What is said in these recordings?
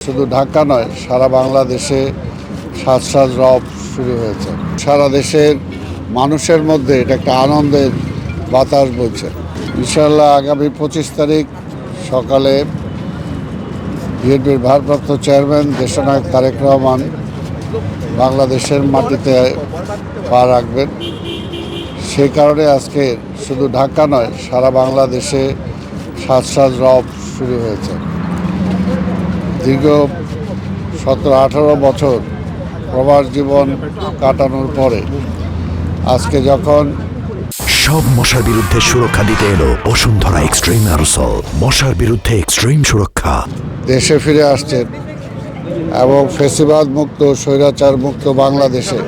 শুধু ঢাকা নয়, সারা বাংলাদেশে সাজ সাজ রব শুরু হয়েছে। সারা দেশের মানুষের মধ্যে এটা একটা আনন্দের বাতাস বইছে। ইনশাআল্লাহ আগামী 25 তারিখ সকালে বিএনপির ভারপ্রাপ্ত চেয়ারম্যান দেশনায়ক তারেক রহমান বাংলাদেশের মাটিতে পা রাখবেন। সেই কারণে আজকে শুধু ঢাকা নয়, সারা বাংলাদেশে সাজ সাজ রব শুরু হয়েছে। দীর্ঘ 17-18 বছর প্রবাস জীবন কাটানোর পরে আজকে যখন সব মশার বিরুদ্ধে সুরক্ষা দিতে এলো বসুন্ধরা এক্সট্রিম অ্যারোসল। মশার বিরুদ্ধে এক্সট্রিম সুরক্ষা। দেশে ফিরে আসছেন এবং ফেসিবাদ মুক্ত স্বৈরাচার মুক্ত বাংলাদেশে,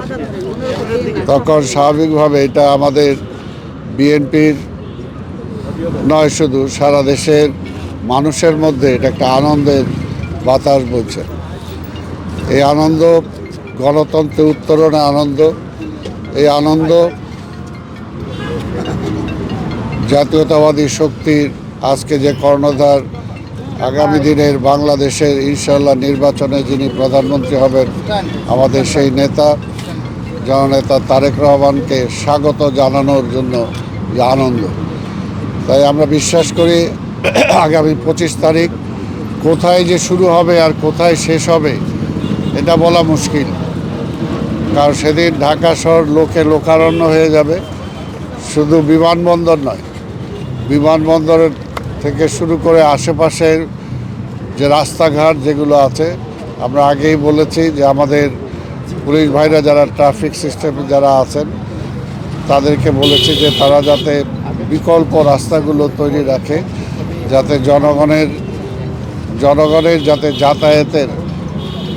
তখন স্বাভাবিকভাবে এটা আমাদের বিএনপির নয়, শুধু সারা দেশের মানুষের মধ্যে এটা একটা আনন্দের বাতাস বইছে। এই আনন্দ গণতন্ত্রের উত্তরণে আনন্দ, এই আনন্দ জাতীয়তাবাদী শক্তির আজকে যে কর্ণধার, আগামী দিনের বাংলাদেশের ইনশাআল্লাহ নির্বাচনে যিনি প্রধানমন্ত্রী হবেন, আমাদের সেই নেতা জননেতা তারেক রহমানকে স্বাগত জানানোর জন্য যে আনন্দ। তাই আমরা বিশ্বাস করি আগামী 25 তারিখ কোথায় যে শুরু হবে আর কোথায় শেষ হবে এটা বলা মুশকিল, কারণ সেদিন ঢাকা শহর লোকে লোকারণ্য হয়ে যাবে। শুধু বিমানবন্দর নয়, বিমানবন্দরের থেকে শুরু করে আশেপাশের যে রাস্তাঘাট যেগুলো আছে, আমরা আগেই বলেছি যে আমাদের পুলিশ ভাইরা যারা ট্রাফিক সিস্টেমে যারা আছেন তাদেরকে বলেছি যে তারা যাতে বিকল্প রাস্তাগুলো তৈরি রাখে, যাতে জনগণের যাতে যাতায়াতের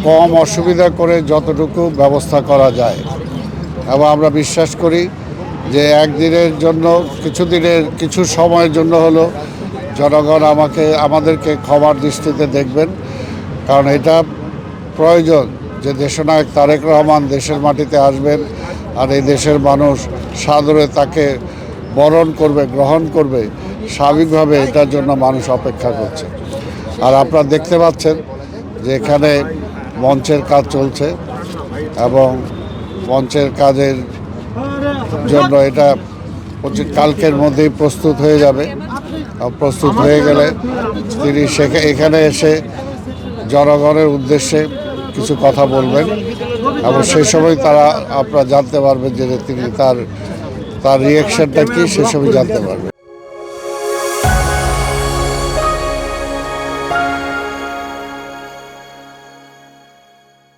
কম অসুবিধা করে যতটুকু ব্যবস্থা করা যায়। এবং আমরা বিশ্বাস করি যে একদিনের জন্য কিছু সময়ের জন্য হলো জনগণ আমাদেরকে ক্ষমার দৃষ্টিতে দেখবেন, কারণ এটা প্রয়োজন যে দেশনায়ক তারেক রহমান দেশের মাটিতে আসবেন আর এই দেশের মানুষ সাদরে তাকে বরণ করবে, গ্রহণ করবে। স্বাভাবিকভাবে এটার জন্য মানুষ অপেক্ষা করছে। আর আপনারা দেখতে পাচ্ছেন যে এখানে মঞ্চের কাজ চলছে এবং মঞ্চের কাজের জন্য এটা কালকের মধ্যেই প্রস্তুত হয়ে যাবে। প্রস্তুত হয়ে গেলে তিনি এখানে এসে জনগণের উদ্দেশ্যে কিছু কথা বলবেন এবং সেই সময় আপনারা জানতে পারবেন যে তিনি তার রিয়াকশনটা কি, সে সময় জানতে পারবেন।